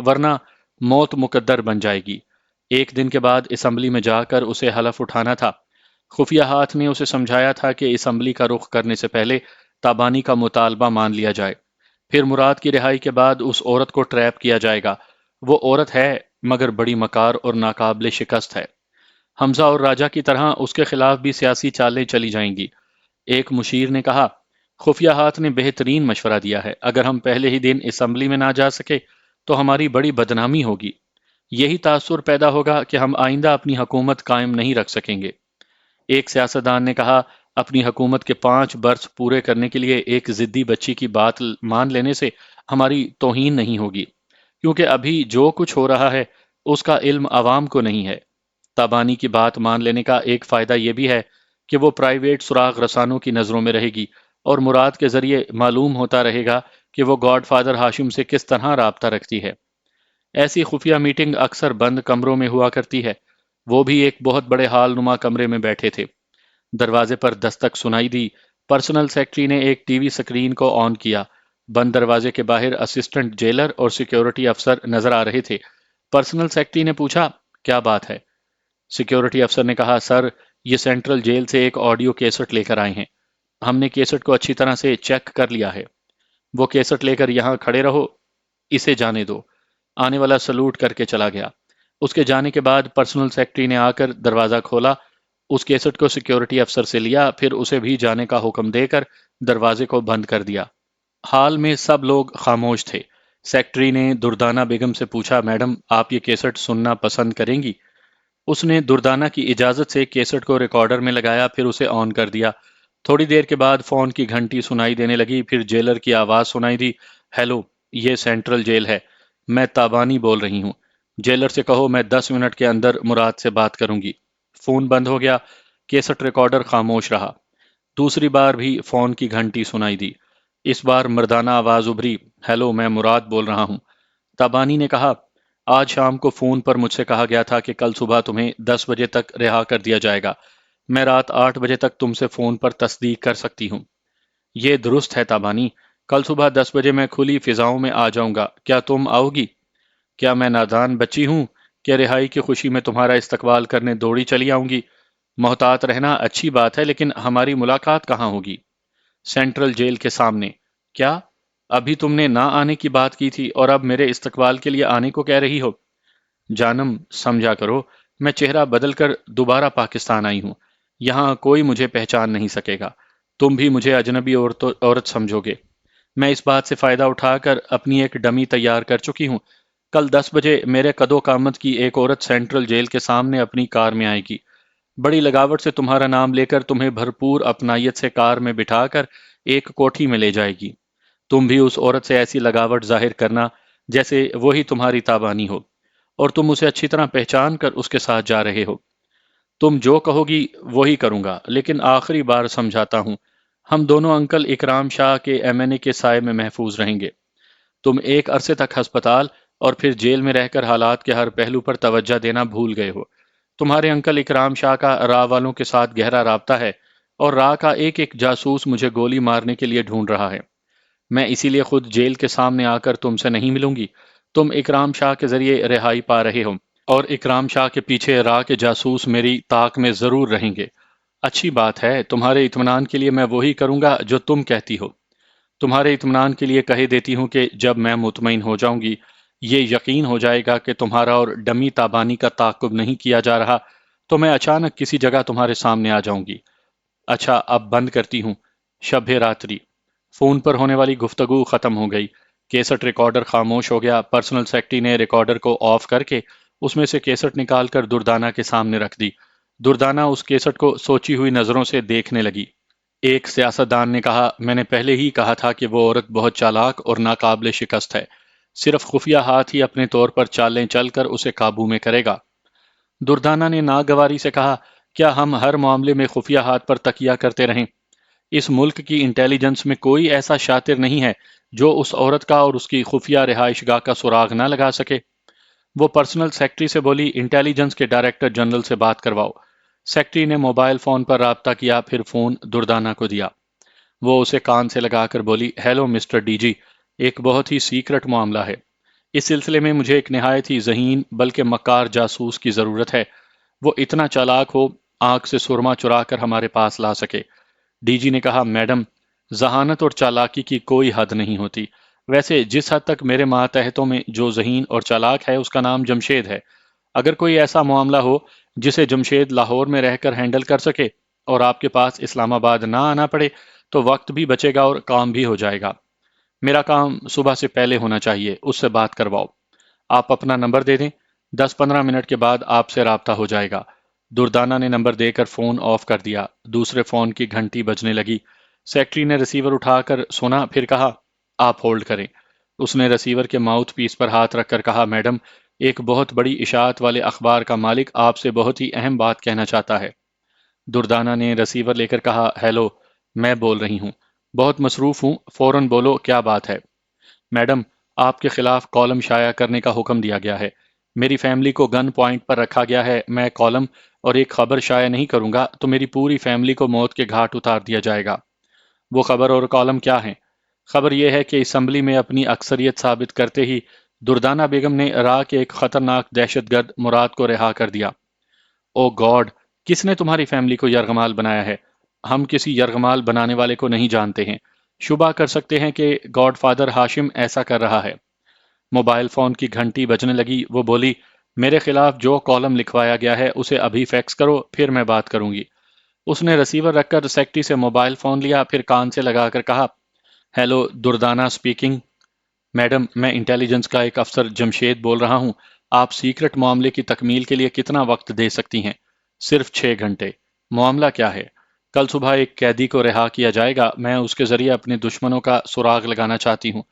ورنہ موت مقدر بن جائے گی۔ ایک دن کے بعد اسمبلی میں جا کر اسے حلف اٹھانا تھا۔ خفیہ ہاتھ نے اسے سمجھایا تھا کہ اسمبلی کا رخ کرنے سے پہلے تابانی کا مطالبہ مان لیا جائے، پھر مراد کی رہائی کے بعد اس عورت کو ٹریپ کیا جائے گا۔ وہ عورت ہے مگر بڑی مکار اور ناقابل شکست ہے۔ حمزہ اور راجہ کی طرح اس کے خلاف بھی سیاسی چالیں چلی جائیں گی۔ ایک مشیر نے کہا، خفیہ ہاتھ نے بہترین مشورہ دیا ہے۔ اگر ہم پہلے ہی دن اسمبلی میں نہ جا سکے تو ہماری بڑی بدنامی ہوگی۔ یہی تاثر پیدا ہوگا کہ ہم آئندہ اپنی حکومت قائم نہیں رکھ سکیں گے۔ ایک سیاستدان نے کہا، اپنی حکومت کے 5 برس پورے کرنے کے لیے ایک ضدی بچی کی بات مان لینے سے ہماری توہین نہیں ہوگی، کیونکہ ابھی جو کچھ ہو رہا ہے اس کا علم عوام کو نہیں ہے۔ تابانی کی بات مان لینے کا ایک فائدہ یہ بھی ہے کہ وہ پرائیویٹ سراغ رسانوں کی نظروں میں رہے گی اور مراد کے ذریعے معلوم ہوتا رہے گا کہ وہ گاڈ فادر ہاشم سے کس طرح رابطہ رکھتی ہے۔ ایسی خفیہ میٹنگ اکثر بند کمروں میں ہوا کرتی ہے۔ وہ بھی ایک بہت بڑے ہال نما کمرے میں بیٹھے تھے۔ دروازے پر دستک سنائی دی۔ پرسنل سیکرٹری نے ایک ٹی وی سکرین کو آن کیا۔ بند دروازے کے باہر اسسٹنٹ جیلر اور سیکیورٹی افسر نظر آ رہے تھے۔ پرسنل سیکرٹری نے پوچھا، کیا بات ہے؟ سیکیورٹی افسر نے کہا، سر، یہ سینٹرل جیل سے ایک آڈیو کیسٹ لے کر آئے ہیں۔ ہم نے کیسٹ کو اچھی طرح سے چیک کر لیا ہے۔ وہ کیسٹ لے کر یہاں کھڑے رہو، اسے جانے دو۔ آنے والا سلوٹ کر کے چلا گیا۔ اس کے جانے کے بعد پرسنل سیکرٹری نے آ کر دروازہ کھولا، اس کیسٹ کو سیکیورٹی افسر سے لیا، پھر اسے بھی جانے کا حکم دے کر دروازے کو بند کر دیا۔ حال میں سب لوگ خاموش تھے۔ سیکرٹری نے دردانہ بیگم سے پوچھا، میڈم، آپ یہ کیسٹ سننا پسند کریں گی؟ اس نے دردانہ کی اجازت سے کیسٹ کو ریکارڈر میں لگایا، پھر اسے آن کر دیا۔ تھوڑی دیر کے بعد فون کی گھنٹی سنائی دینے لگی، پھر جیلر کی آواز سنائی دی، ہیلو، یہ سینٹرل جیل ہے، میں تابانی بول رہی ہوں۔ جیلر سے کہو میں 10 منٹ کے اندر مراد سے بات کروں گی۔ فون بند ہو گیا، کیسٹ ریکارڈر خاموش رہا۔ دوسری بار بھی فون کی گھنٹی سنائی دی۔ اس بار مردانہ آواز ابھری، ہیلو، میں مراد بول رہا ہوں۔ تابانی نے کہا، آج شام کو فون پر مجھ سے کہا گیا تھا کہ کل صبح تمہیں 10 بجے تک رہا کر دیا جائے گا۔ میں رات 8 بجے تک تم سے فون پر تصدیق کر سکتی ہوں۔ یہ درست ہے تابانی، کل صبح 10 بجے میں کھلی فضاؤں میں آ جاؤں گا، کیا تم آؤ گی؟ کیا میں نادان بچی ہوں کہ رہائی کی خوشی میں تمہارا استقبال کرنے دوڑی چلی آؤں گی؟ محتاط رہنا اچھی بات ہے، لیکن ہماری ملاقات کہاں ہوگی؟ سینٹرل جیل کے سامنے۔ کیا؟ ابھی تم نے نہ آنے کی بات کی تھی اور اب میرے استقبال کے لیے آنے کو کہہ رہی ہو؟ جانم، سمجھا کرو، میں چہرہ بدل کر دوبارہ پاکستان آئی ہوں۔ یہاں کوئی مجھے پہچان نہیں سکے گا۔ تم بھی مجھے اجنبی عورت سمجھو گے۔ میں اس بات سے فائدہ اٹھا کر اپنی ایک ڈمی تیار کر چکی ہوں۔ کل 10 بجے میرے قد و قامت کی ایک عورت سینٹرل جیل کے سامنے اپنی کار میں آئے گی۔ بڑی لگاوٹ سے تمہارا نام لے کر تمہیں بھرپور اپنائیت سے کار میں بٹھا کر ایک کوٹھی میں لے جائے گی۔ تم بھی اس عورت سے ایسی لگاوٹ ظاہر کرنا جیسے وہی تمہاری تابانی ہو، اور تم اسے اچھی طرح پہچان کر اس کے ساتھ جا رہے ہو۔ تم جو کہو گی وہی کروں گا، لیکن آخری بار سمجھاتا ہوں، ہم دونوں انکل اکرام شاہ کے ایم این اے کے سائے میں محفوظ رہیں گے۔ تم ایک عرصے تک ہسپتال اور پھر جیل میں رہ کر حالات کے ہر پہلو پر توجہ دینا بھول گئے ہو۔ تمہارے انکل اکرام شاہ کا راہ والوں کے ساتھ گہرا رابطہ ہے، اور راہ کا ایک ایک جاسوس مجھے گولی مارنے کے لیے ڈھونڈ رہا ہے۔ میں اسی لیے خود جیل کے سامنے آ کر تم سے نہیں ملوں گی۔ تم اکرام شاہ کے ذریعے رہائی پا رہے ہو، اور اکرام شاہ کے پیچھے راہ کے جاسوس میری طاق میں ضرور رہیں گے۔ اچھی بات ہے، تمہارے اطمینان کے لیے میں وہی کروں گا جو تم کہتی ہو۔ تمہارے اطمینان کے لیے کہہ دیتی ہوں کہ جب میں مطمئن ہو جاؤں گی، یہ یقین ہو جائے گا کہ تمہارا اور ڈمی تابانی کا تعاقب نہیں کیا جا رہا، تو میں اچانک کسی جگہ تمہارے سامنے آ جاؤں گی۔ اچھا، اب بند کرتی ہوں۔ شب راتری۔ فون پر ہونے والی گفتگو ختم ہو گئی۔ کیسٹ ریکارڈر خاموش ہو گیا۔ پرسنل سیکرٹری نے ریکارڈر کو آف کر کے اس میں سے کیسٹ نکال کر دردانہ کے سامنے رکھ دی۔ دردانہ اس کیسٹ کو سوچی ہوئی نظروں سے دیکھنے لگی۔ ایک سیاستدان نے کہا، میں نے پہلے ہی کہا تھا کہ وہ عورت بہت چالاک اور ناقابل شکست ہے۔ صرف خفیہ ہاتھ ہی اپنے طور پر چالیں چل کر اسے قابو میں کرے گا۔ دردانہ نے ناگواری سے کہا، کیا ہم ہر معاملے میں خفیہ ہاتھ پر تکیہ کرتے رہیں؟ اس ملک کی انٹیلیجنس میں کوئی ایسا شاطر نہیں ہے جو اس عورت کا اور اس کی خفیہ رہائش گاہ کا سراغ نہ لگا سکے۔ وہ پرسنل سیکرٹری سے بولی، انٹیلیجنس کے ڈائریکٹر جنرل سے بات کرواؤ۔ سیکرٹری نے موبائل فون پر رابطہ کیا، پھر فون دردانہ کو دیا۔ وہ اسے کان سے لگا کر بولی، ہیلو مسٹر ڈی جی، ایک بہت ہی سیکرٹ معاملہ ہے۔ اس سلسلے میں مجھے ایک نہایت ہی ذہین بلکہ مکار جاسوس کی ضرورت ہے، وہ اتنا چالاک ہو، آنکھ سے سرما چرا کر ہمارے پاس لا سکے۔ ڈی جی نے کہا، میڈم، ذہانت اور چالاکی کی کوئی حد نہیں ہوتی۔ ویسے جس حد تک میرے ماتحتوں میں جو ذہین اور چالاک ہے اس کا نام جمشید ہے۔ اگر کوئی ایسا معاملہ ہو جسے جمشید لاہور میں رہ کر ہینڈل کر سکے اور آپ کے پاس اسلام آباد نہ آنا پڑے تو وقت بھی بچے گا اور کام بھی ہو جائے گا۔ میرا کام صبح سے پہلے ہونا چاہیے، اس سے بات کرواؤ۔ آپ اپنا نمبر دے دیں، 10-15 منٹ کے بعد آپ سے رابطہ ہو جائے گا۔ دردانہ نے نمبر دے کر فون آف کر دیا۔ دوسرے فون کی گھنٹی بجنے لگی۔ سیکٹری نے ریسیور اٹھا کر سنا، پھر کہا، آپ ہولڈ کریں۔ اس نے ریسیور کے ماؤتھ پیس پر ہاتھ رکھ کر کہا، میڈم، ایک بہت بڑی اشاعت والے اخبار کا مالک آپ سے بہت ہی اہم بات کہنا چاہتا ہے۔ دردانہ نے ریسیور لے کر کہا، ہیلو، میں بول رہی ہوں، بہت مصروف ہوں، فوراً بولو، کیا بات ہے؟ میڈم، آپ کے خلاف کالم شائع کرنے کا حکم دیا گیا ہے۔ میری فیملی کو گن پوائنٹ پر رکھا گیا ہے۔ میں کالم اور ایک خبر شائع نہیں کروں گا تو میری پوری فیملی کو موت کے گھاٹ اتار دیا جائے گا۔ وہ خبر اور کالم کیا ہیں؟ خبر یہ ہے کہ اسمبلی میں اپنی اکثریت ثابت کرتے ہی دردانہ بیگم نے را کے ایک خطرناک دہشت گرد مراد کو رہا کر دیا۔ او گاڈ، کس نے تمہاری فیملی کو یرغمال بنایا ہے؟ ہم کسی یرغمال بنانے والے کو نہیں جانتے ہیں۔ شبہ کر سکتے ہیں کہ گاڈ فادر ہاشم ایسا کر رہا ہے۔ موبائل فون کی گھنٹی بجنے لگی۔ وہ بولی، میرے خلاف جو کالم لکھوایا گیا ہے اسے ابھی فیکس کرو، پھر میں بات کروں گی۔ اس نے ریسیور رکھ کر سیکٹری سے موبائل فون لیا، پھر کان سے لگا کر کہا، ہیلو، دردانہ اسپیکنگ۔ میڈم، میں انٹیلیجنس کا ایک افسر جمشید بول رہا ہوں۔ آپ سیکرٹ معاملے کی تکمیل کے لیے کتنا وقت دے سکتی ہیں؟ صرف 6 گھنٹے۔ معاملہ کیا ہے؟ کل صبح ایک قیدی کو رہا کیا جائے گا۔ میں اس کے ذریعے اپنے دشمنوں کا سراغ لگانا چاہتی ہوں۔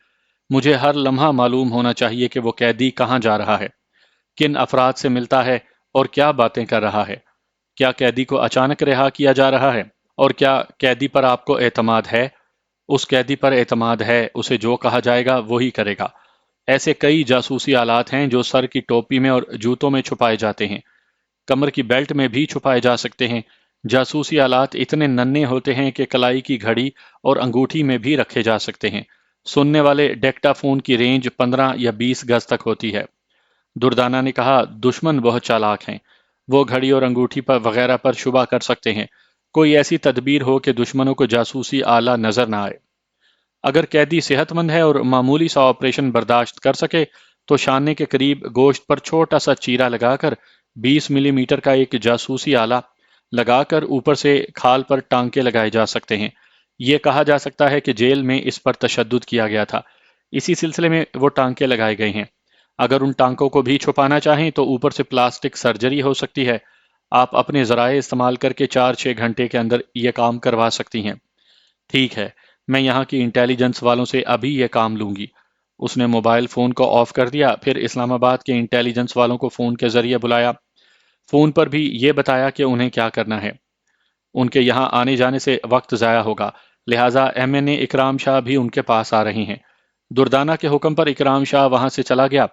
مجھے ہر لمحہ معلوم ہونا چاہیے کہ وہ قیدی کہاں جا رہا ہے، کن افراد سے ملتا ہے اور کیا باتیں کر رہا ہے۔ کیا قیدی کو اچانک رہا کیا جا رہا ہے؟ اور کیا قیدی پر آپ کو اعتماد ہے؟ اس قیدی پر اعتماد ہے، اسے جو کہا جائے گا وہی کرے گا۔ ایسے کئی جاسوسی آلات ہیں جو سر کی ٹوپی میں اور جوتوں میں چھپائے جاتے ہیں، کمر کی بیلٹ میں بھی چھپائے جا سکتے ہیں۔ جاسوسی آلات اتنے ننھے ہوتے ہیں کہ کلائی کی گھڑی اور انگوٹھی میں بھی رکھے جا سکتے ہیں۔ سننے والے ڈیکٹا فون کی رینج 15 یا 20 گز تک ہوتی ہے۔ دردانہ نے کہا، دشمن بہت چالاک ہیں، وہ گھڑی اور انگوٹھی پر وغیرہ پر شبہ کر سکتے ہیں۔ کوئی ایسی تدبیر ہو کہ دشمنوں کو جاسوسی آلہ نظر نہ آئے۔ اگر قیدی صحت مند ہے اور معمولی سا آپریشن برداشت کر سکے تو شانے کے قریب گوشت پر چھوٹا سا چیرا لگا کر 20 ملی میٹر کا ایک جاسوسی آلہ لگا کر اوپر سے کھال پر ٹانکے لگائے جا سکتے ہیں۔ یہ کہا جا سکتا ہے کہ جیل میں اس پر تشدد کیا گیا تھا، اسی سلسلے میں وہ ٹانکے لگائے گئے ہیں۔ اگر ان ٹانکوں کو بھی چھپانا چاہیں تو اوپر سے پلاسٹک سرجری ہو سکتی ہے۔ آپ اپنے ذرائع استعمال کر کے 4-6 گھنٹے کے اندر یہ کام کروا سکتی ہیں۔ ٹھیک ہے، میں یہاں کی انٹیلیجنس والوں سے ابھی یہ کام لوں گی۔ اس نے موبائل فون کو آف کر دیا، پھر اسلام آباد کے انٹیلیجنس والوں کو فون کے ذریعے بلایا۔ فون پر بھی یہ بتایا کہ انہیں کیا کرنا ہے۔ ان کے یہاں آنے جانے سے وقت ضائع ہوگا، لہٰذا ایم این اے اکرام شاہ بھی ان کے پاس آ رہے ہیں۔ دردانہ کے حکم پر اکرام شاہ وہاں سے چلا گیا۔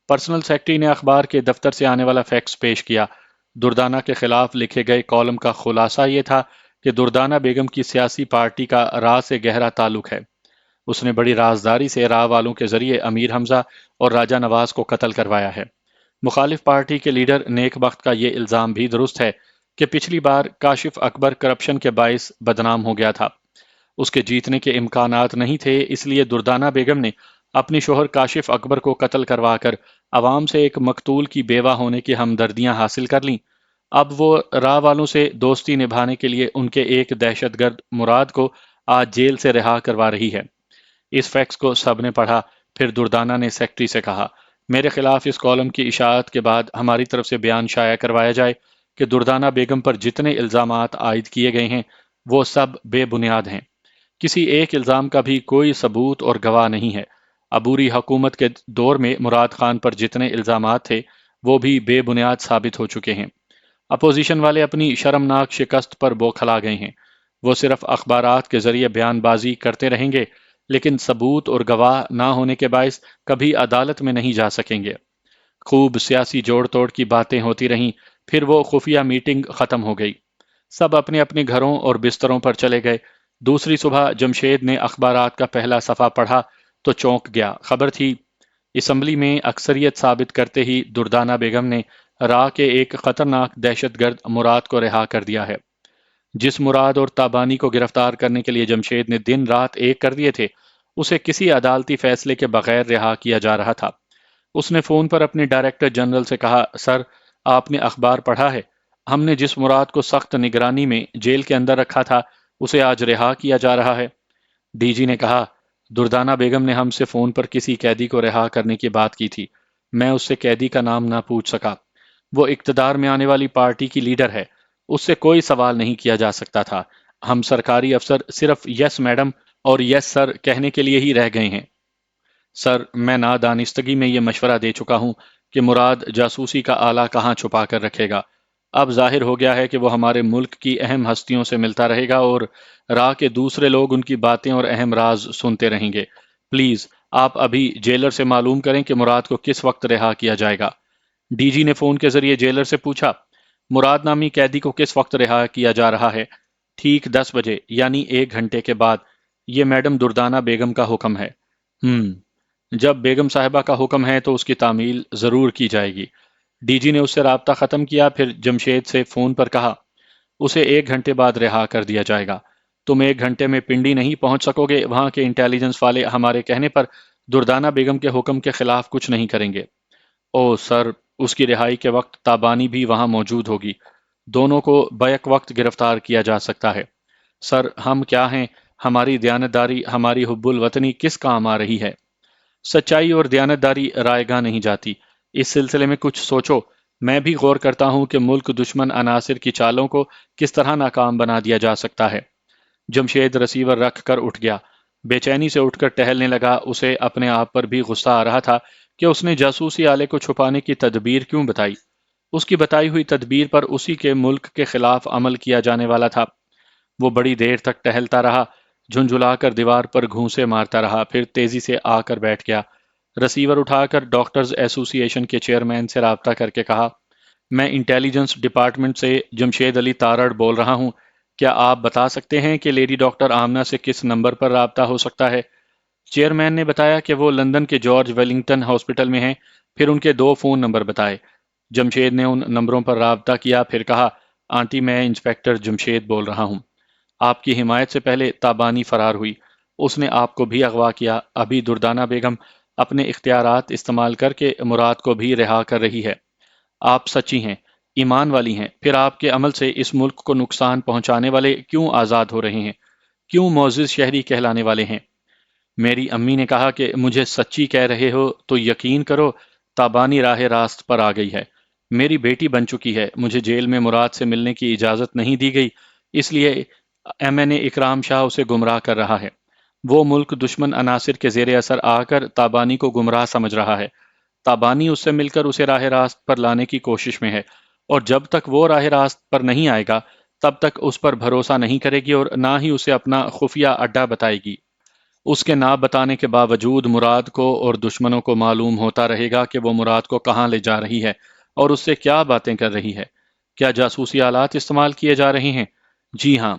پرسنل سیکرٹری نے اخبار کے دفتر سے آنے والا فیکس پیش کیا۔ دردانہ کے خلاف لکھے گئے کالم کا خلاصہ یہ تھا کہ دردانہ بیگم کی سیاسی پارٹی کا راہ سے گہرا تعلق ہے۔ اس نے بڑی رازداری سے راہ والوں کے ذریعے امیر حمزہ اور راجہ نواز کو قتل کروایا ہے۔ مخالف پارٹی کے لیڈر نیک بخت کا یہ الزام بھی درست ہے کہ پچھلی بار کاشف اکبر کرپشن کے باعث بدنام ہو گیا تھا۔ اس کے جیتنے کے امکانات نہیں تھے، اس لیے دردانہ بیگم نے اپنی شوہر کاشف اکبر کو قتل کروا کر عوام سے ایک مقتول کی بیوہ ہونے کی ہمدردیاں حاصل کر لیں۔ اب وہ راہ والوں سے دوستی نبھانے کے لیے ان کے ایک دہشت گرد مراد کو آج جیل سے رہا کروا رہی ہے۔ اس فیکس کو سب نے پڑھا، پھر دردانہ نے سیکرٹری سے کہا، میرے خلاف اس کالم کی اشاعت کے بعد ہماری طرف سے بیان شائع کروایا جائے کہ دردانہ بیگم پر جتنے الزامات عائد کیے گئے ہیں وہ سب بے بنیاد ہیں۔ کسی ایک الزام کا بھی کوئی ثبوت اور گواہ نہیں ہے۔ عبوری حکومت کے دور میں مراد خان پر جتنے الزامات تھے وہ بھی بے بنیاد ثابت ہو چکے ہیں۔ اپوزیشن والے اپنی شرمناک شکست پر بوکھلا گئے ہیں۔ وہ صرف اخبارات کے ذریعے بیان بازی کرتے رہیں گے، لیکن ثبوت اور گواہ نہ ہونے کے باعث کبھی عدالت میں نہیں جا سکیں گے۔ خوب سیاسی جوڑ توڑ کی باتیں ہوتی رہیں، پھر وہ خفیہ میٹنگ ختم ہو گئی۔ سب اپنے اپنے گھروں اور بستروں پر چلے گئے۔ دوسری صبح جمشید نے اخبارات کا پہلا صفحہ پڑھا تو چونک گیا۔ خبر تھی، اسمبلی میں اکثریت ثابت کرتے ہی دردانہ بیگم نے راہ کے ایک خطرناک دہشت گرد مراد کو رہا کر دیا ہے۔ جس مراد اور تابانی کو گرفتار کرنے کے لیے جمشید نے دن رات ایک کر دیے تھے، اسے کسی عدالتی فیصلے کے بغیر رہا کیا جا رہا تھا۔ اس نے فون پر اپنے ڈائریکٹر جنرل سے کہا، سر، آپ نے اخبار پڑھا ہے؟ ہم نے جس مراد کو سخت نگرانی میں جیل کے اندر رکھا تھا، اسے آج رہا کیا جا رہا ہے۔ ڈی جی نے کہا، دردانہ بیگم نے ہم سے فون پر کسی قیدی کو رہا کرنے کی بات کی تھی۔ میں اس سے قیدی کا نام نہ پوچھ سکا۔ وہ اقتدار میں آنے والی پارٹی کی لیڈر ہے، اس سے کوئی سوال نہیں کیا جا سکتا تھا۔ ہم سرکاری افسر صرف یس میڈم اور یس سر کہنے کے لیے ہی رہ گئے ہیں۔ سر، میں نادانستگی میں یہ مشورہ دے چکا ہوں کہ مراد جاسوسی کا آلہ کہاں چھپا کر رکھے گا۔ اب ظاہر ہو گیا ہے کہ وہ ہمارے ملک کی اہم ہستیوں سے ملتا رہے گا اور راہ کے دوسرے لوگ ان کی باتیں اور اہم راز سنتے رہیں گے۔ پلیز آپ ابھی جیلر سے معلوم کریں کہ مراد کو کس وقت رہا کیا جائے گا۔ ڈی جی نے فون کے ذریعے جیلر سے پوچھا، مراد نامی قیدی کو کس وقت رہا کیا جا رہا ہے؟ ٹھیک 10 بجے، یعنی 1 گھنٹے کے بعد۔ یہ میڈم دردانہ بیگم کا حکم ہے۔ جب بیگم صاحبہ کا حکم ہے تو اس کی تعمیل ضرور کی جائے گی۔ ڈی جی نے اس سے رابطہ ختم کیا، پھر جمشید سے فون پر کہا، اسے 1 گھنٹے بعد رہا کر دیا جائے گا۔ تم 1 گھنٹے میں پنڈی نہیں پہنچ سکو گے، وہاں کے انٹیلیجنس والے ہمارے کہنے پر دردانہ بیگم کے حکم کے خلاف کچھ نہیں کریں گے۔ او سر، اس کی رہائی کے وقت تابانی بھی وہاں موجود ہوگی۔ دونوں کو بیک وقت گرفتار کیا جا سکتا ہے۔ سر، ہم کیا ہیں؟ ہماری دیانتداری، ہماری حب الوطنی کس کام آ رہی ہے؟ سچائی اور دیانتداری رائے گاہ نہیں جاتی۔ اس سلسلے میں کچھ سوچو۔ میں بھی غور کرتا ہوں کہ ملک دشمن عناصر کی چالوں کو کس طرح ناکام بنا دیا جا سکتا ہے۔ جمشید رسیور رکھ کر اٹھ گیا، بے چینی سے اٹھ کر ٹہلنے لگا۔ اسے اپنے آپ پر بھی غصہ آ رہا تھا کہ اس نے جاسوسی آلے کو چھپانے کی تدبیر کیوں بتائی۔ اس کی بتائی ہوئی تدبیر پر اسی کے ملک کے خلاف عمل کیا جانے والا تھا۔ وہ بڑی دیر تک ٹہلتا رہا، جھنجھلا کر دیوار پر گھونسے مارتا رہا، پھر تیزی سے آ کر بیٹھ گیا۔ رسیور اٹھا کر ڈاکٹرز ایسوسی ایشن کے چیئرمین سے رابطہ کر کے کہا، میں انٹیلیجنس ڈپارٹمنٹ سے جمشید علی تارڑ بول رہا ہوں۔ کیا آپ بتا سکتے ہیں کہ لیڈی ڈاکٹر آمنہ سے کس نمبر پر رابطہ ہو سکتا ہے؟ چیئرمین نے بتایا کہ وہ لندن کے جارج ویلنگٹن ہاسپٹل میں ہیں، پھر ان کے 2 فون نمبر بتائے۔ جمشید نے ان نمبروں پر رابطہ کیا، پھر کہا، آنٹی، میں انسپیکٹر جمشید بول رہا ہوں۔ آپ کی حمایت سے پہلے تابانی فرار ہوئی، اس نے آپ کو بھی اغوا کیا۔ ابھی دردانہ بیگم اپنے اختیارات استعمال کر کے مراد کو بھی رہا کر رہی ہے۔ آپ سچی ہیں، ایمان والی ہیں، پھر آپ کے عمل سے اس ملک کو نقصان پہنچانے والے کیوں آزاد ہو رہے ہیں؟ کیوں معزز شہری کہلانے والے ہیں؟ میری امی نے کہا کہ مجھے سچی کہہ رہے ہو تو یقین کرو، تابانی راہ راست پر آ گئی ہے۔ میری بیٹی بن چکی ہے۔ مجھے جیل میں مراد سے ملنے کی اجازت نہیں دی گئی، اس لیے ایم این اے اکرام شاہ اسے گمراہ کر رہا ہے۔ وہ ملک دشمن عناصر کے زیر اثر آ کر تابانی کو گمراہ سمجھ رہا ہے۔ تابانی اس سے مل کر اسے راہ راست پر لانے کی کوشش میں ہے، اور جب تک وہ راہ راست پر نہیں آئے گا تب تک اس پر بھروسہ نہیں کرے گی اور نہ ہی اسے اپنا خفیہ اڈا بتائے گی۔ اس کے نہ بتانے کے باوجود مراد کو اور دشمنوں کو معلوم ہوتا رہے گا کہ وہ مراد کو کہاں لے جا رہی ہے اور اس سے کیا باتیں کر رہی ہے۔ کیا جاسوسی آلات استعمال کیے جا رہے ہیں؟ جی ہاں،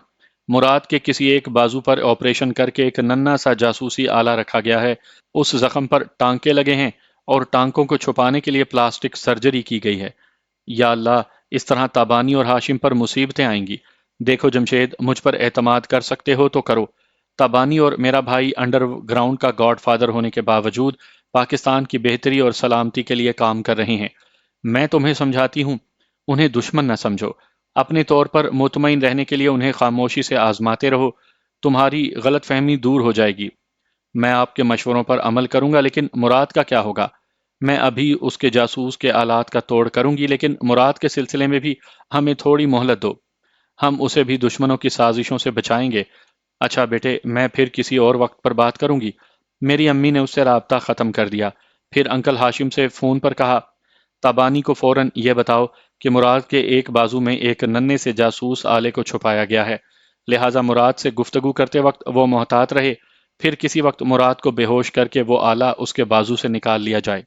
مراد کے کسی ایک بازو پر آپریشن کر کے ایک ننھا سا جاسوسی آلہ رکھا گیا ہے۔ اس زخم پر ٹانکے لگے ہیں اور ٹانکوں کو چھپانے کے لیے پلاسٹک سرجری کی گئی ہے۔ یا اللہ، اس طرح تابانی اور ہاشم پر مصیبتیں آئیں گی۔ دیکھو جمشید، مجھ پر اعتماد کر سکتے ہو تو کرو۔ تابانی اور میرا بھائی انڈر گراؤنڈ کا گاڈ فادر ہونے کے باوجود پاکستان کی بہتری اور سلامتی کے لیے کام کر رہے ہیں۔ میں تمہیں سمجھاتی ہوں، انہیں دشمن نہ سمجھو۔ اپنے طور پر مطمئن رہنے کے لیے انہیں خاموشی سے آزماتے رہو، تمہاری غلط فہمی دور ہو جائے گی۔ میں آپ کے مشوروں پر عمل کروں گا، لیکن مراد کا کیا ہوگا؟ میں ابھی اس کے جاسوس کے آلات کا توڑ کروں گی، لیکن مراد کے سلسلے میں بھی ہمیں تھوڑی مہلت دو۔ ہم اسے بھی دشمنوں کی سازشوں سے بچائیں گے۔ اچھا بیٹے، میں پھر کسی اور وقت پر بات کروں گی۔ میری امی نے اس سے رابطہ ختم کر دیا، پھر انکل ہاشم سے فون پر کہا، تابانی کو فوراً یہ بتاؤ کہ مراد کے ایک بازو میں ایک ننھے سے جاسوس آلے کو چھپایا گیا ہے، لہٰذا مراد سے گفتگو کرتے وقت وہ محتاط رہے، پھر کسی وقت مراد کو بے ہوش کر کے وہ آلہ اس کے بازو سے نکال لیا جائے۔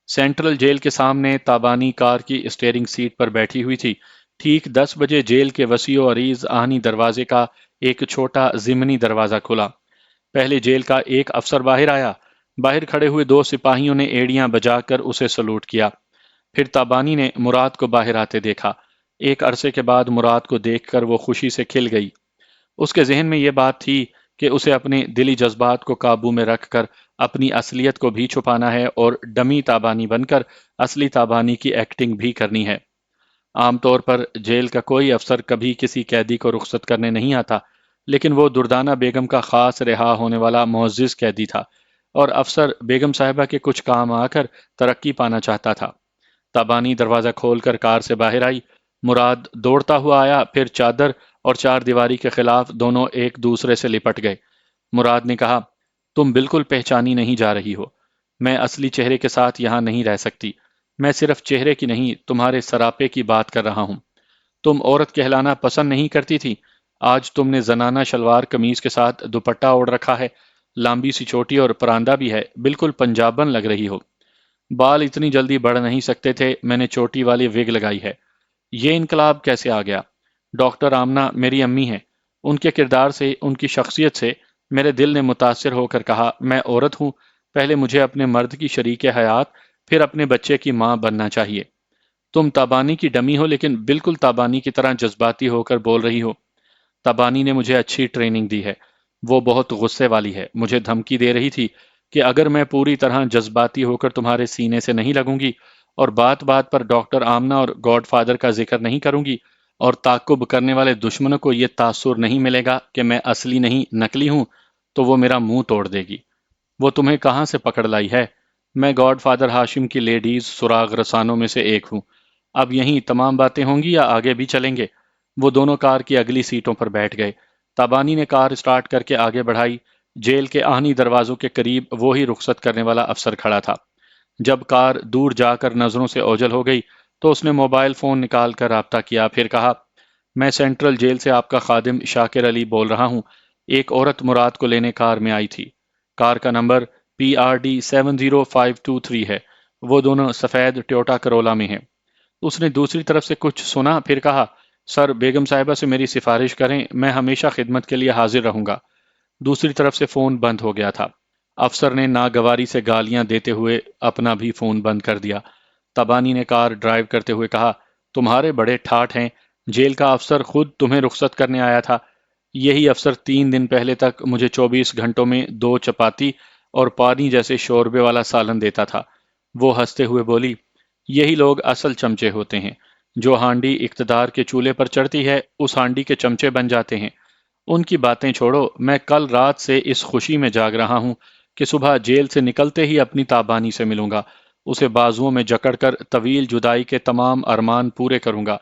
سینٹرل جیل کے سامنے تابانی کار کی اسٹیئرنگ سیٹ پر بیٹھی ہوئی تھی۔ ٹھیک 10 بجے جیل کے وسیع و عریض آہنی دروازے کا ایک چھوٹا ضمنی دروازہ کھلا۔ پہلے جیل کا ایک افسر باہر آیا، باہر کھڑے ہوئے دو سپاہیوں نے ایڑیاں بجا کر اسے سلوٹ کیا۔ پھر تابانی نے مراد کو باہر آتے دیکھا۔ ایک عرصے کے بعد مراد کو دیکھ کر وہ خوشی سے کھل گئی۔ اس کے ذہن میں یہ بات تھی کہ اسے اپنے دلی جذبات کو قابو میں رکھ کر اپنی اصلیت کو بھی چھپانا ہے اور ڈمی تابانی بن کر اصلی تابانی کی ایکٹنگ بھی کرنی ہے۔ عام طور پر جیل کا کوئی افسر کبھی کسی قیدی کو رخصت کرنے نہیں آتا، لیکن وہ دردانہ بیگم کا خاص رہا ہونے والا معزز قیدی تھا، اور افسر بیگم صاحبہ کے کچھ کام آ کر ترقی پانا چاہتا تھا۔ تابانی دروازہ کھول کر کار سے باہر آئی۔ مراد دوڑتا ہوا آیا، پھر چادر اور چار دیواری کے خلاف دونوں ایک دوسرے سے لپٹ گئے۔ مراد نے کہا، تم بالکل پہچانی نہیں جا رہی ہو۔ میں اصلی چہرے کے ساتھ یہاں نہیں رہ سکتی۔ میں صرف چہرے کی نہیں، تمہارے سراپے کی بات کر رہا ہوں۔ تم عورت کہلانا پسند نہیں کرتی تھی، آج تم نے زنانہ شلوار قمیض کے ساتھ دوپٹہ اوڑھ رکھا ہے، لمبی سی چوٹی اور پراندہ بھی ہے، بالکل پنجابن لگ رہی ہو۔ بال اتنی جلدی بڑھ نہیں سکتے تھے، میں نے چوٹی والی وگ لگائی ہے۔ یہ انقلاب کیسے آ گیا؟ ڈاکٹر آمنہ میری امی ہیں، ان کے کردار سے، ان کی شخصیت سے میرے دل نے متاثر ہو کر کہا، میں عورت ہوں، پہلے مجھے اپنے مرد کی شریک حیات، پھر اپنے بچے کی ماں بننا چاہیے۔ تم تابانی کی ڈمی ہو، لیکن بالکل تابانی کی طرح جذباتی ہو کر بول رہی ہو۔ تابانی نے مجھے اچھی ٹریننگ دی ہے، وہ بہت غصے والی ہے، مجھے دھمکی دے رہی تھی کہ اگر میں پوری طرح جذباتی ہو کر تمہارے سینے سے نہیں لگوں گی اور بات بات پر ڈاکٹر آمنہ اور گاڈ فادر کا ذکر نہیں کروں گی اور تعقب کرنے والے دشمنوں کو یہ تاثر نہیں ملے گا کہ میں اصلی نہیں نکلی ہوں، تو وہ میرا منہ توڑ دے گی۔ وہ تمہیں کہاں سے پکڑ لائی ہے؟ میں گاڈ فادر ہاشم کی لیڈیز سراغ رسانوں میں سے ایک ہوں۔ اب یہیں تمام باتیں ہوں گی یا آگے بھی چلیں گے؟ وہ دونوں کار کی اگلی سیٹوں پر بیٹھ گئے۔ تابانی نے کار اسٹارٹ کر کے آگے بڑھائی۔ جیل کے آہنی دروازوں کے قریب وہی رخصت کرنے والا افسر کھڑا تھا۔ جب کار دور جا کر نظروں سے اوجھل ہو گئی تو اس نے موبائل فون نکال کر رابطہ کیا، پھر کہا، میں سینٹرل جیل سے آپ کا خادم شاکر علی بول رہا ہوں۔ ایک عورت مراد کو لینے کار میں آئی تھی۔ کار کا نمبر PRD 70523 ہے۔ وہ دونوں سفید ٹویوٹا کرولا میں ہیں۔ اس نے دوسری طرف سے کچھ سنا، پھر کہا، سر بیگم صاحبہ سے میری سفارش کریں، میں ہمیشہ خدمت کے لیے حاضر رہوں گا۔ دوسری طرف سے فون بند ہو گیا تھا۔ افسر نے ناگواری سے گالیاں دیتے ہوئے اپنا بھی فون بند کر دیا۔ تبانی نے کار ڈرائیو کرتے ہوئے کہا، تمہارے بڑے ٹھاٹ ہیں، جیل کا افسر خود تمہیں رخصت کرنے آیا تھا۔ یہی افسر 3 دن پہلے تک مجھے 24 گھنٹوں میں 2 چپاتی اور پانی جیسے شوربے والا سالن دیتا تھا۔ وہ ہنستے ہوئے بولی، یہی لوگ اصل چمچے ہوتے ہیں۔ جو ہانڈی اقتدار کے چولہے پر چڑھتی ہے، اس ہانڈی کے چمچے بن جاتے ہیں۔ ان کی باتیں چھوڑو، میں کل رات سے اس خوشی میں جاگ رہا ہوں کہ صبح جیل سے نکلتے ہی اپنی تابانی سے ملوں گا، اسے بازوؤں میں جکڑ کر طویل جدائی کے تمام ارمان پورے کروں گا۔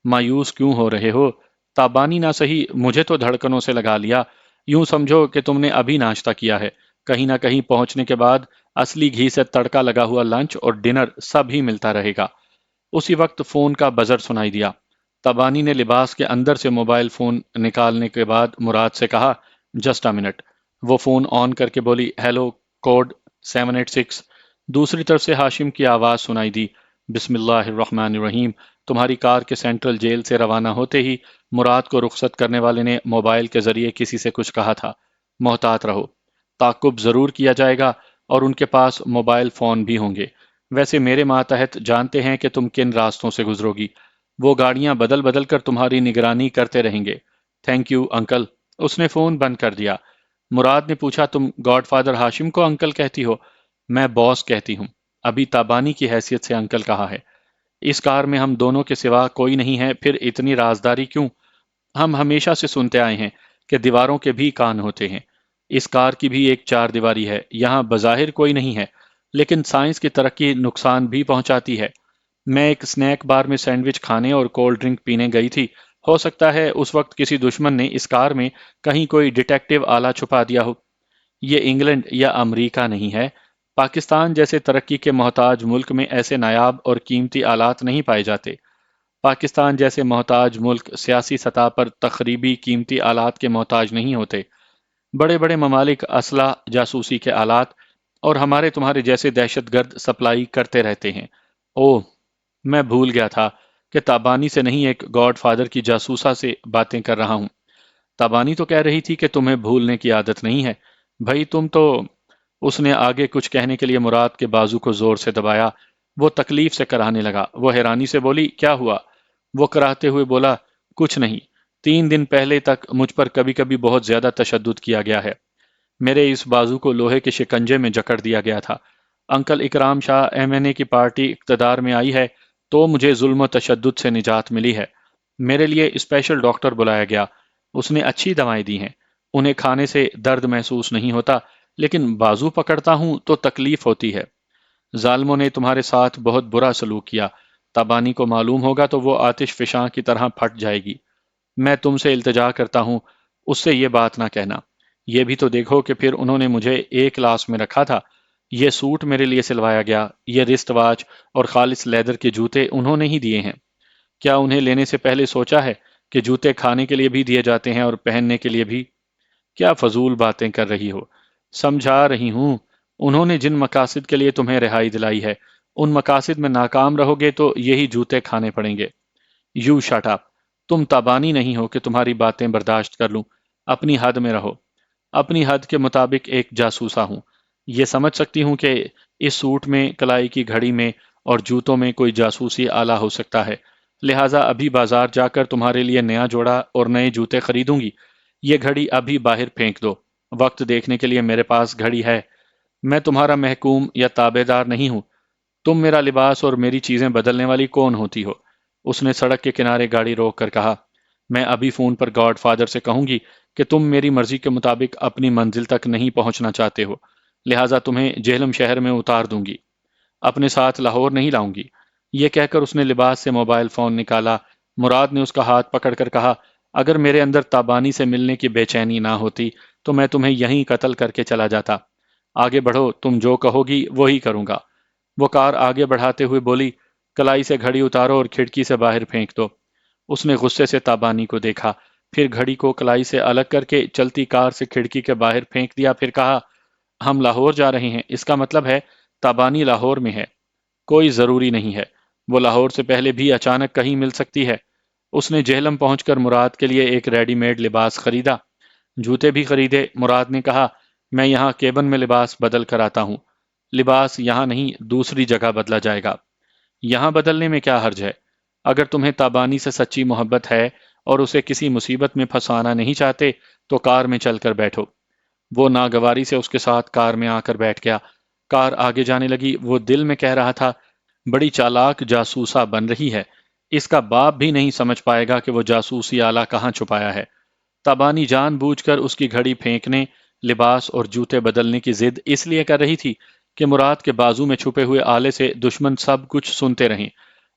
مایوس کیوں ہو رہے ہو؟ تابانی نہ سہی، مجھے تو دھڑکنوں سے لگا لیا۔ یوں سمجھو کہ تم نے ابھی ناشتہ کیا ہے۔ کہیں نہ کہیں پہنچنے کے بعد اصلی گھی سے تڑکا لگا ہوا لنچ اور ڈنر سب ہی ملتا رہے گا۔ اسی وقت فون کا بزر سنائی دیا۔ تبانی نے لباس کے اندر سے موبائل فون نکالنے کے بعد مراد سے کہا، جسٹ اے منٹ۔ وہ فون آن کر کے بولی، ہیلو، کوڈ 786۔ دوسری طرف سے ہاشم کی آواز سنائی دی، بسم اللہ الرحمن الرحیم۔ تمہاری کار کے سینٹرل جیل سے روانہ ہوتے ہی مراد کو رخصت کرنے والے نے موبائل کے ذریعے کسی سے کچھ کہا تھا۔ محتاط رہو، تعقب ضرور کیا جائے گا اور ان کے پاس موبائل فون بھی ہوں گے۔ ویسے میرے ماتحت جانتے ہیں کہ تم کن راستوں سے گزرو گی۔ وہ گاڑیاں بدل بدل کر تمہاری نگرانی کرتے رہیں گے۔ Thank you uncle. اس نے فون بند کر دیا۔ مراد نے پوچھا، تم گاڈ فادر ہاشم کو انکل کہتی ہو؟ میں باس کہتی ہوں۔ ابھی تابانی کی حیثیت سے انکل کہا ہے۔ اس کار میں ہم دونوں کے سوا کوئی نہیں ہے، پھر اتنی رازداری کیوں؟ ہم ہمیشہ سے سنتے آئے ہیں کہ دیواروں کے بھی کان ہوتے ہیں۔ اس کار کی بھی ایک چار دیواری ہے، یہاں بظاہر کوئی نہیں ہے، لیکن سائنس کی ترقی نقصان بھی پہنچاتی ہے۔ میں ایک سنیک بار میں سینڈوچ کھانے اور کولڈ ڈرنک پینے گئی تھی۔ ہو سکتا ہے اس وقت کسی دشمن نے اس کار میں کہیں کوئی ڈیٹیکٹیو آلہ چھپا دیا ہو۔ یہ انگلینڈ یا امریکہ نہیں ہے۔ پاکستان جیسے ترقی کے محتاج ملک میں ایسے نایاب اور قیمتی آلات نہیں پائے جاتے۔ پاکستان جیسے محتاج ملک سیاسی سطح پر تخریبی قیمتی آلات کے محتاج نہیں ہوتے۔ بڑے بڑے ممالک اسلحہ، جاسوسی کے آلات اور ہمارے تمہارے جیسے دہشت گرد سپلائی کرتے رہتے ہیں۔ اوہ، میں بھول گیا تھا کہ تابانی سے نہیں، ایک گاڈ فادر کی جاسوسا سے باتیں کر رہا ہوں۔ تابانی تو کہہ رہی تھی کہ تمہیں بھولنے کی عادت نہیں ہے۔ بھائی تم تو اس نے آگے کچھ کہنے کے لیے مراد کے بازو کو زور سے دبایا۔ وہ تکلیف سے کراہنے لگا۔ وہ حیرانی سے بولی، کیا ہوا؟ وہ کراہتے ہوئے بولا، کچھ نہیں، 3 دن پہلے تک مجھ پر کبھی کبھی بہت زیادہ تشدد کیا گیا ہے۔ میرے اس بازو کو لوہے کے شکنجے میں جکڑ دیا گیا تھا۔ انکل اکرام شاہ ایم این اے کی پارٹی اقتدار میں آئی ہے تو مجھے ظلم و تشدد سے نجات ملی ہے۔ میرے لیے اسپیشل ڈاکٹر بلایا گیا۔ اس نے اچھی دوائیں دی ہیں۔ انہیں کھانے سے درد محسوس نہیں ہوتا، لیکن بازو پکڑتا ہوں تو تکلیف ہوتی ہے۔ ظالموں نے تمہارے ساتھ بہت برا سلوک کیا۔ تابانی کو معلوم ہوگا تو وہ آتش فشاں کی طرح پھٹ جائے گی۔ میں تم سے التجا کرتا ہوں، اس سے یہ بات نہ کہنا۔ یہ بھی تو دیکھو کہ پھر انہوں نے مجھے ایک کلاس میں رکھا تھا۔ یہ سوٹ میرے لیے سلوایا گیا، یہ رسٹ واچ اور خالص لیدر کے جوتے انہوں نے ہی دیے ہیں۔ کیا انہیں لینے سے پہلے سوچا ہے کہ جوتے کھانے کے لیے بھی دیے جاتے ہیں اور پہننے کے لیے بھی؟ کیا فضول باتیں کر رہی ہو؟ سمجھا رہی ہوں، انہوں نے جن مقاصد کے لیے تمہیں رہائی دلائی ہے، ان مقاصد میں ناکام رہو گے تو یہی جوتے کھانے پڑیں گے۔ You shut up. تم تابانی نہیں ہو کہ تمہاری باتیں برداشت کر لوں۔ اپنی حد میں رہو۔ اپنی حد کے مطابق ایک جاسوسا ہوں۔ یہ سمجھ سکتی ہوں کہ اس سوٹ میں، کلائی کی گھڑی میں اور جوتوں میں کوئی جاسوسی آلہ ہو سکتا ہے، لہٰذا ابھی بازار جا کر تمہارے لیے نیا جوڑا اور نئے جوتے خریدوں گی۔ یہ گھڑی ابھی باہر پھینک دو۔ وقت دیکھنے کے لیے میرے پاس گھڑی ہے۔ میں تمہارا محکوم یا تابع دار نہیں ہوں۔ تم میرا لباس اور میری چیزیں بدلنے والی کون ہوتی ہو؟ اس نے سڑک کے کنارے گاڑی روک کر کہا، میں ابھی فون پر گاڈ فادر سے کہوں گی کہ تم میری مرضی کے مطابق اپنی منزل تک نہیں پہنچنا چاہتے ہو، لہٰذا تمہیں جہلم شہر میں اتار دوں گی، اپنے ساتھ لاہور نہیں لاؤں گی۔ یہ کہہ کر اس نے لباس سے موبائل فون نکالا۔ مراد نے اس کا ہاتھ پکڑ کر کہا، اگر میرے اندر تابانی سے ملنے کی بے چینی نہ ہوتی تو میں تمہیں یہیں قتل کر کے چلا جاتا۔ آگے بڑھو، تم جو کہو گی وہی کروں گا۔ وہ کار آگے بڑھاتے ہوئے بولی، کلائی سے گھڑی اتارو اور کھڑکی سے باہر پھینک دو۔ اس نے غصے سے تابانی کو دیکھا، پھر گھڑی کو کلائی سے الگ کر کے چلتی کار سے کھڑکی کے باہر پھینک دیا، پھر کہا، ہم لاہور جا رہے ہیں، اس کا مطلب ہے تابانی لاہور میں ہے۔ کوئی ضروری نہیں ہے، وہ لاہور سے پہلے بھی اچانک کہیں مل سکتی ہے۔ اس نے جہلم پہنچ کر مراد کے لیے ایک ریڈی میڈ لباس خریدا، جوتے بھی خریدے۔ مراد نے کہا، میں یہاں کیبن میں لباس بدل کر آتا ہوں۔ لباس یہاں نہیں، دوسری جگہ بدلا جائے گا۔ یہاں بدلنے میں کیا حرج ہے؟ اگر تمہیں تابانی سے سچی محبت ہے اور اسے کسی مصیبت میں پھنسانا نہیں چاہتے تو کار میں چل کر بیٹھو۔ وہ ناگواری سے اس کے ساتھ کار میں آ کر بیٹھ گیا۔ کار آگے جانے لگی۔ وہ دل میں کہہ رہا تھا، بڑی چالاک جاسوسا بن رہی ہے، اس کا باپ بھی نہیں سمجھ پائے گا کہ وہ جاسوسی آلہ کہاں چھپایا ہے۔ تابانی جان بوجھ کر اس کی گھڑی پھینکنے، لباس اور جوتے بدلنے کی ضد اس لیے کر رہی تھی کہ مراد کے بازو میں چھپے ہوئے آلے سے دشمن سب کچھ سنتے رہیں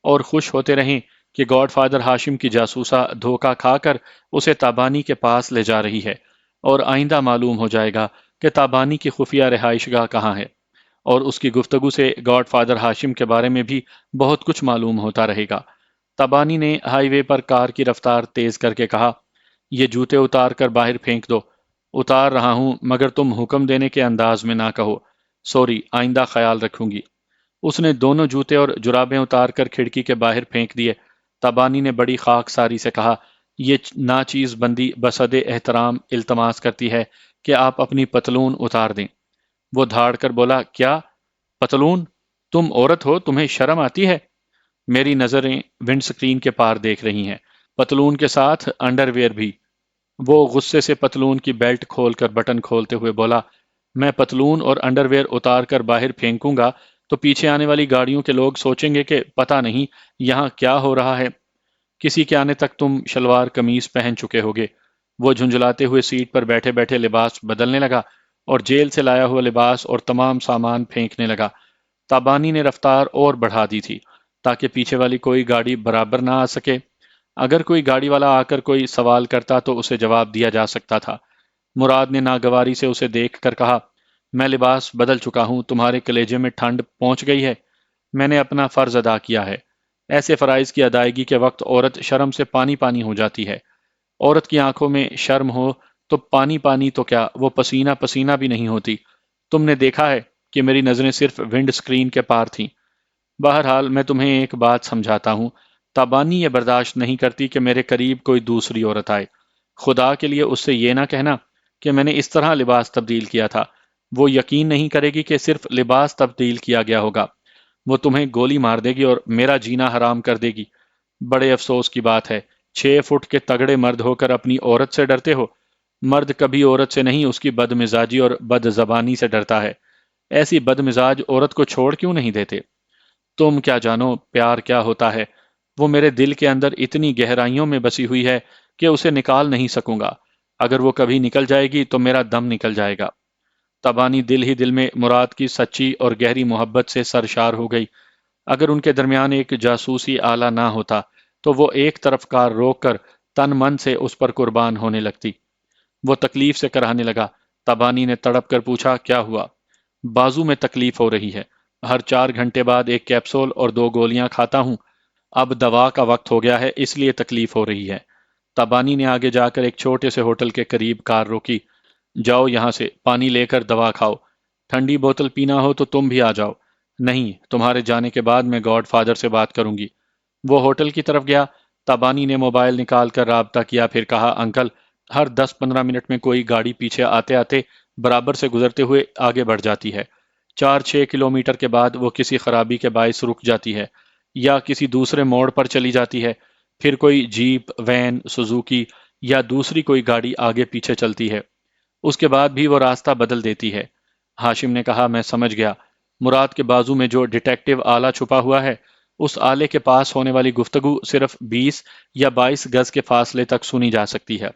اور خوش ہوتے رہیں کہ گاڈ فادر ہاشم کی جاسوسا دھوکہ کھا کر اسے تابانی کے پاس لے جا رہی ہے، اور آئندہ معلوم ہو جائے گا کہ تابانی کی خفیہ رہائش گاہ کہاں ہے، اور اس کی گفتگو سے گاڈ فادر ہاشم کے بارے میں بھی بہت کچھ معلوم ہوتا رہے گا۔ تابانی نے ہائی وے پر کار کی رفتار تیز کر کے کہا، یہ جوتے اتار کر باہر پھینک دو۔ اتار رہا ہوں، مگر تم حکم دینے کے انداز میں نہ کہو۔ سوری، آئندہ خیال رکھوں گی۔ اس نے دونوں جوتے اور جرابیں اتار کر کھڑکی کے باہر پھینک دیے۔ تابانی نے بڑی خاک ساری سے کہا، یہ ناچیز بندی بصد احترام التماس کرتی ہے کہ آپ اپنی پتلون اتار دیں۔ وہ دھاڑ کر بولا، کیا پتلون؟ تم عورت ہو، تمہیں شرم آتی ہے؟ میری نظریں ونڈ سکرین کے پار دیکھ رہی ہیں، پتلون کے ساتھ انڈر ویئر بھی۔ وہ غصے سے پتلون کی بیلٹ کھول کر بٹن کھولتے ہوئے بولا، میں پتلون اور انڈر ویئر اتار کر باہر پھینکوں گا تو پیچھے آنے والی گاڑیوں کے لوگ سوچیں گے کہ پتہ نہیں یہاں کیا ہو رہا ہے۔ کسی کے آنے تک تم شلوار قمیض پہن چکے ہوگے۔ وہ جھنجھلاتے ہوئے سیٹ پر بیٹھے بیٹھے لباس بدلنے لگا اور جیل سے لایا ہوا لباس اور تمام سامان پھینکنے لگا۔ تابانی نے رفتار اور بڑھا دی تھی تاکہ پیچھے والی کوئی گاڑی برابر نہ آ سکے۔ اگر کوئی گاڑی والا آ کر کوئی سوال کرتا تو اسے جواب دیا جا سکتا تھا۔ مراد نے ناگواری سے اسے دیکھ کر کہا، میں لباس بدل چکا ہوں، تمہارے کلیجے میں ٹھنڈ پہنچ گئی ہے۔ میں نے اپنا فرض ادا کیا ہے۔ ایسے فرائض کی ادائیگی کے وقت عورت شرم سے پانی پانی ہو جاتی ہے۔ عورت کی آنکھوں میں شرم ہو تو پانی پانی تو کیا، وہ پسینہ پسینہ بھی نہیں ہوتی۔ تم نے دیکھا ہے کہ میری نظریں صرف ونڈ سکرین کے پار تھیں۔ بہرحال میں تمہیں ایک بات سمجھاتا ہوں، تابانی یہ برداشت نہیں کرتی کہ میرے قریب کوئی دوسری عورت آئے۔ خدا کے لیے اس سے یہ نہ کہنا کہ میں نے اس طرح لباس تبدیل کیا تھا۔ وہ یقین نہیں کرے گی کہ صرف لباس تبدیل کیا گیا ہوگا، وہ تمہیں گولی مار دے گی اور میرا جینا حرام کر دے گی۔ بڑے افسوس کی بات ہے، 6 فٹ کے تگڑے مرد ہو کر اپنی عورت سے ڈرتے ہو۔ مرد کبھی عورت سے نہیں، اس کی بد مزاجی اور بد زبانی سے ڈرتا ہے۔ ایسی بد مزاج عورت کو چھوڑ کیوں نہیں دیتے؟ تم کیا جانو پیار کیا ہوتا ہے؟ وہ میرے دل کے اندر اتنی گہرائیوں میں بسی ہوئی ہے کہ اسے نکال نہیں سکوں گا۔ اگر وہ کبھی نکل جائے گی تو میرا دم نکل جائے گا۔ تبانی دل ہی دل میں مراد کی سچی اور گہری محبت سے سرشار ہو گئی۔ اگر ان کے درمیان ایک جاسوسی آلہ نہ ہوتا تو وہ ایک طرف کار روک کر تن من سے اس پر قربان ہونے لگتی۔ وہ تکلیف سے کرانے لگا۔ تبانی نے تڑپ کر پوچھا، کیا ہوا؟ بازو میں تکلیف ہو رہی ہے، ہر 4 گھنٹے بعد ایک کیپسول اور 2 گولیاں کھاتا ہوں، اب دوا کا وقت ہو گیا ہے اس لیے تکلیف ہو رہی ہے۔ تبانی نے آگے جا کر ایک چھوٹے سے ہوٹل کے قریب کار روکی۔ جاؤ یہاں سے، پانی لے کر دوا کھاؤ، ٹھنڈی بوتل پینا ہو تو تم بھی آ جاؤ۔ نہیں، تمہارے جانے کے بعد میں گاڈ فادر سے بات کروں گی۔ وہ ہوٹل کی طرف گیا۔ تبانی نے موبائل نکال کر رابطہ کیا، پھر کہا، انکل، ہر 10-15 منٹ میں کوئی گاڑی پیچھے آتے آتے برابر سے گزرتے ہوئے آگے بڑھ جاتی ہے۔ 4-6 کلومیٹر کے بعد وہ کسی خرابی کے باعث رک جاتی ہے یا کسی دوسرے موڑ پر چلی جاتی ہے۔ پھر کوئی جیپ، وین، سوزوکی یا دوسری کوئی گاڑی آگے پیچھے چلتی ہے۔ اس کے بعد بھی وہ راستہ بدل دیتی ہے۔ ہاشم نے کہا، میں سمجھ گیا۔ مراد کے بازو میں جو ڈیٹیکٹو آلہ چھپا ہوا ہے، اس آلے کے پاس ہونے والی گفتگو صرف 20 یا 22 گز کے فاصلے تک سنی جا سکتی ہے۔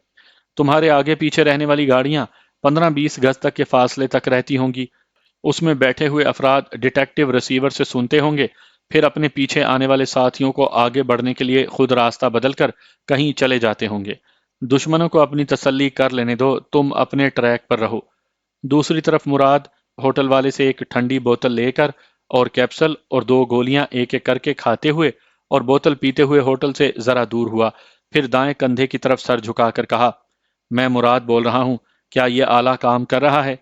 تمہارے آگے پیچھے رہنے والی گاڑیاں 15-20 گز تک کے فاصلے تک رہتی ہوں گی۔ اس میں بیٹھے ہوئے افراد ڈیٹیکٹو ریسیور سے سنتے ہوں گے، پھر اپنے پیچھے آنے والے ساتھیوں کو آگے بڑھنے کے لیے خود راستہ بدل کر کہیں چلے جاتے ہوں گے۔ دشمنوں کو اپنی تسلی کر لینے دو، تم اپنے ٹریک پر رہو۔ دوسری طرف مراد ہوٹل والے سے ایک ٹھنڈی بوتل لے کر اور کیپسول اور 2 گولیاں ایک ایک کر کے کھاتے ہوئے اور بوتل پیتے ہوئے ہوٹل سے ذرا دور ہوا، پھر دائیں کندھے کی طرف سر جھکا کر کہا، میں مراد بول رہا ہوں، کیا یہ آلہ کام کر رہا ہے؟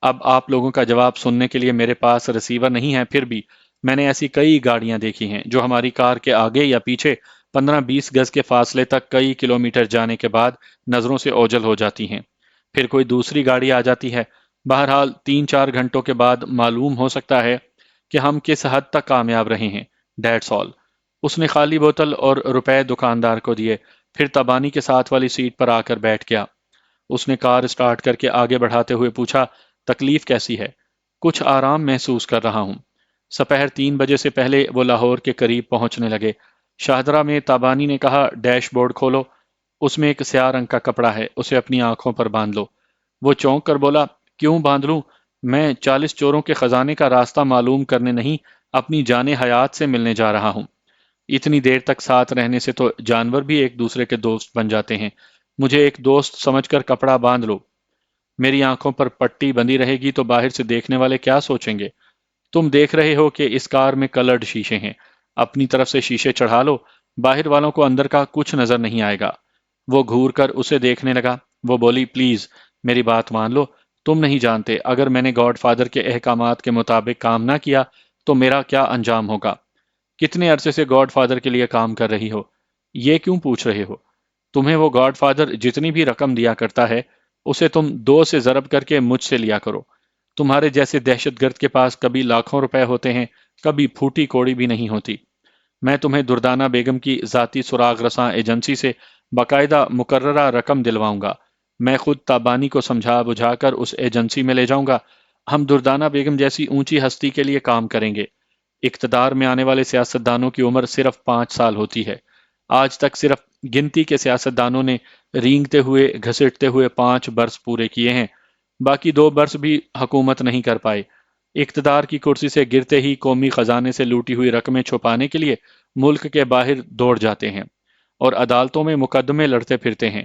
اب آپ لوگوں کا جواب سننے کے لیے میرے پاس ریسیور نہیں ہے، پھر بھی میں نے ایسی کئی گاڑیاں دیکھی ہیں جو ہماری کار کے آگے یا پیچھے 15-20 گز کے فاصلے تک کئی کلومیٹر جانے کے بعد نظروں سے اوجھل ہو جاتی ہیں۔ پھر کوئی دوسری گاڑی آ جاتی ہے۔ بہرحال 3-4 گھنٹوں کے بعد معلوم ہو سکتا ہے کہ ہم کس حد تک کامیاب رہے ہیں۔ ڈیٹس آل۔ اس نے خالی بوتل اور روپے دکاندار کو دیے، پھر تبانی کے ساتھ والی سیٹ پر آ کر بیٹھ گیا۔ اس نے کار اسٹارٹ کر کے آگے بڑھاتے ہوئے پوچھا، تکلیف کیسی ہے؟ کچھ آرام محسوس کر رہا ہوں۔ سپہر 3 بجے سے پہلے وہ لاہور کے قریب پہنچنے لگے۔ شاہدرہ میں تابانی نے کہا، ڈیش بورڈ کھولو، اس میں ایک سیاہ رنگ کا کپڑا ہے، اسے اپنی آنکھوں پر باندھ لو۔ وہ چونک کر بولا، کیوں باندھ لوں؟ میں 40 چوروں کے خزانے کا راستہ معلوم کرنے نہیں، اپنی جان حیات سے ملنے جا رہا ہوں۔ اتنی دیر تک ساتھ رہنے سے تو جانور بھی ایک دوسرے کے دوست بن جاتے ہیں، مجھے ایک دوست سمجھ کر کپڑا باندھ لو۔ میری آنکھوں پر پٹی بندی رہے گی تو باہر سے دیکھنے والے کیا سوچیں گے؟ تم دیکھ رہے ہو کہ اس کار میں کلرڈ شیشے ہیں، اپنی طرف سے شیشے چڑھا لو، باہر والوں کو اندر کا کچھ نظر نہیں آئے گا۔ وہ گھور کر اسے دیکھنے لگا۔ وہ بولی، پلیز میری بات مان لو، تم نہیں جانتے اگر میں نے گاڈ فادر کے احکامات کے مطابق کام نہ کیا تو میرا کیا انجام ہوگا۔ کتنے عرصے سے گاڈ فادر کے لیے کام کر رہی ہو؟ یہ کیوں پوچھ رہے ہو؟ تمہیں وہ گاڈ فادر جتنی بھی رقم دیا کرتا ہے اسے تم 2 سے ضرب کر کے مجھ سے لیا کرو۔ تمہارے جیسے دہشت گرد کے پاس کبھی لاکھوں روپے ہوتے ہیں، کبھی پھوٹی کوڑی بھی نہیں ہوتی۔ میں تمہیں دردانہ بیگم کی ذاتی سراغ رساں ایجنسی سے باقاعدہ مقررہ رقم دلواؤں گا۔ میں خود تابانی کو سمجھا بجھا کر اس ایجنسی میں لے جاؤں گا۔ ہم دردانہ بیگم جیسی اونچی ہستی کے لیے کام کریں گے۔ اقتدار میں آنے والے سیاستدانوں کی عمر صرف 5 سال ہوتی ہے۔ آج تک صرف گنتی کے سیاستدانوں نے رینگتے ہوئے گھسٹتے ہوئے 5 برس پورے کیے ہیں، باقی 2 برس بھی حکومت نہیں کر پائے۔ اقتدار کی کرسی سے گرتے ہی قومی خزانے سے لوٹی ہوئی رقمیں چھپانے کے لیے ملک کے باہر دوڑ جاتے ہیں اور عدالتوں میں مقدمے لڑتے پھرتے ہیں۔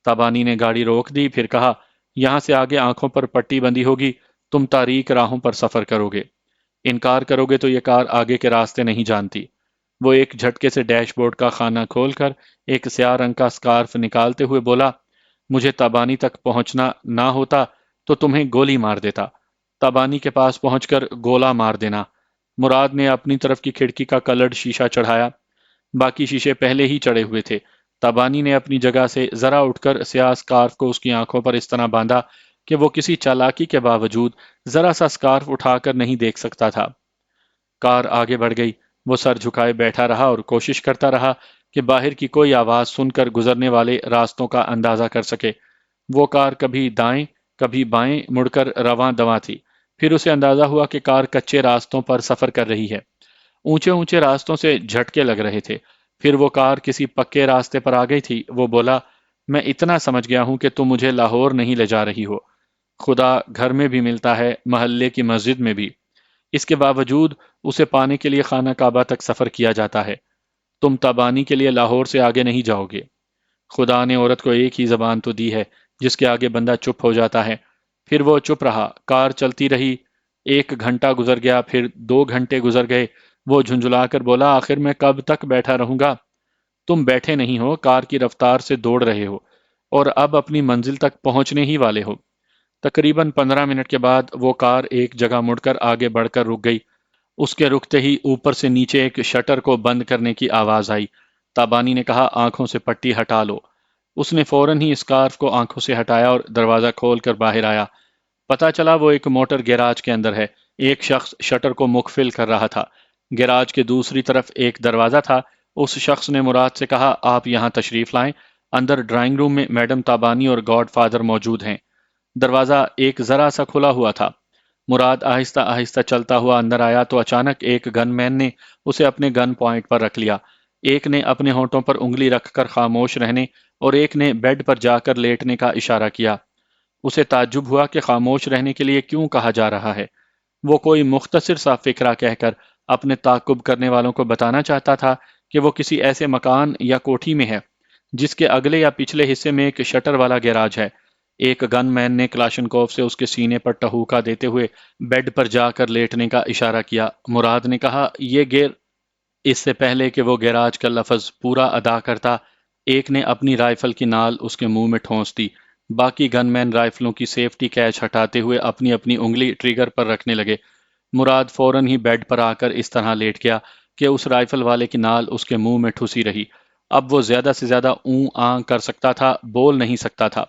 تابانی نے گاڑی روک دی، پھر کہا، یہاں سے آگے آنکھوں پر پٹی بندی ہوگی، تم تاریک راہوں پر سفر کرو گے۔ انکار کرو گے تو یہ کار آگے کے راستے نہیں جانتی۔ وہ ایک جھٹکے سے ڈیش بورڈ کا خانہ کھول کر ایک سیاہ رنگ کا سکارف نکالتے ہوئے بولا، مجھے تابانی تک پہنچنا نہ ہوتا تو تمہیں گولی مار دیتا۔ تابانی کے پاس پہنچ کر گولا مار دینا۔ مراد نے اپنی طرف کی کھڑکی کا کلرڈ شیشہ چڑھایا، باقی شیشے پہلے ہی چڑھے ہوئے تھے۔ تابانی نے اپنی جگہ سے ذرا اٹھ کر سیاہ سکارف کو اس کی آنکھوں پر اس طرح باندھا کہ وہ کسی چالاکی کے باوجود ذرا سا اسکارف اٹھا کر نہیں دیکھ سکتا تھا۔ کار آگے بڑھ گئی۔ وہ سر جھکائے بیٹھا رہا اور کوشش کرتا رہا کہ باہر کی کوئی آواز سن کر گزرنے والے راستوں کا اندازہ کر سکے۔ وہ کار کبھی دائیں کبھی بائیں مڑ کر رواں دواں تھی۔ پھر اسے اندازہ ہوا کہ کار کچے راستوں پر سفر کر رہی ہے۔ اونچے اونچے راستوں سے جھٹکے لگ رہے تھے۔ پھر وہ کار کسی پکے راستے پر آ گئی تھی۔ وہ بولا، میں اتنا سمجھ گیا ہوں کہ تم مجھے لاہور نہیں لے جا رہی ہو۔ خدا گھر میں بھی ملتا ہے، محلے کی مسجد میں بھی۔ اس کے باوجود اسے پانے کے لیے خانہ کعبہ تک سفر کیا جاتا ہے۔ تم تابانی کے لیے لاہور سے آگے نہیں جاؤ گے۔ خدا نے عورت کو ایک ہی زبان تو دی ہے جس کے آگے بندہ چپ ہو جاتا ہے۔ پھر وہ چپ رہا۔ کار چلتی رہی۔ 1 گھنٹہ گزر گیا، پھر 2 گھنٹے گزر گئے۔ وہ جھنجھلا کر بولا، آخر میں کب تک بیٹھا رہوں گا؟ تم بیٹھے نہیں ہو، کار کی رفتار سے دوڑ رہے ہو اور اب اپنی منزل تک پہنچنے ہی والے ہو۔ تقریباً 15 منٹ کے بعد وہ کار ایک جگہ مڑ کر آگے بڑھ کر رک گئی۔ اس کے رکتے ہی اوپر سے نیچے ایک شٹر کو بند کرنے کی آواز آئی۔ تابانی نے کہا، آنکھوں سے پٹی ہٹا لو۔ اس نے فوراً ہی اسکارف کو آنکھوں سے ہٹایا اور دروازہ کھول کر باہر آیا۔ پتہ چلا وہ ایک موٹر گیراج کے اندر ہے۔ ایک شخص شٹر کو مقفل کر رہا تھا۔ گیراج کے دوسری طرف ایک دروازہ تھا۔ اس شخص نے مراد سے کہا، آپ یہاں تشریف لائیں، اندر ڈرائنگ روم میں میڈم تابانی اور گاڈ فادر موجود ہیں۔ دروازہ ایک ذرا سا کھلا ہوا تھا۔ مراد آہستہ آہستہ چلتا ہوا اندر آیا تو اچانک ایک گن مین نے اسے اپنے گن پوائنٹ پر رکھ لیا۔ ایک نے اپنے ہونٹوں پر انگلی رکھ کر خاموش رہنے اور ایک نے بیڈ پر جا کر لیٹنے کا اشارہ کیا۔ اسے تعجب ہوا کہ خاموش رہنے کے لیے کیوں کہا جا رہا ہے۔ وہ کوئی مختصر سا فقرہ کہہ کر اپنے تعقب کرنے والوں کو بتانا چاہتا تھا کہ وہ کسی ایسے مکان یا کوٹھی میں ہے جس کے اگلے یا پچھلے حصے میں ایک شٹر والا گیراج ہے۔ ایک گن مین نے کلاشنکوف سے اس کے سینے پر ٹہوکا دیتے ہوئے بیڈ پر جا کر لیٹنے کا اشارہ کیا۔ مراد نے کہا، یہ گیر۔ اس سے پہلے کہ وہ گیراج کا لفظ پورا ادا کرتا، ایک نے اپنی رائفل کی نال اس کے منہ میں ٹھونس دی۔ باقی گن مین رائفلوں کی سیفٹی کیچ ہٹاتے ہوئے اپنی اپنی انگلی ٹریگر پر رکھنے لگے۔ مراد فوراً ہی بیڈ پر آ کر اس طرح لیٹ گیا کہ اس رائفل والے کی نال اس کے منہ میں ٹھسی رہی۔ اب وہ زیادہ سے زیادہ اوں آں کر سکتا تھا، بول نہیں سکتا تھا۔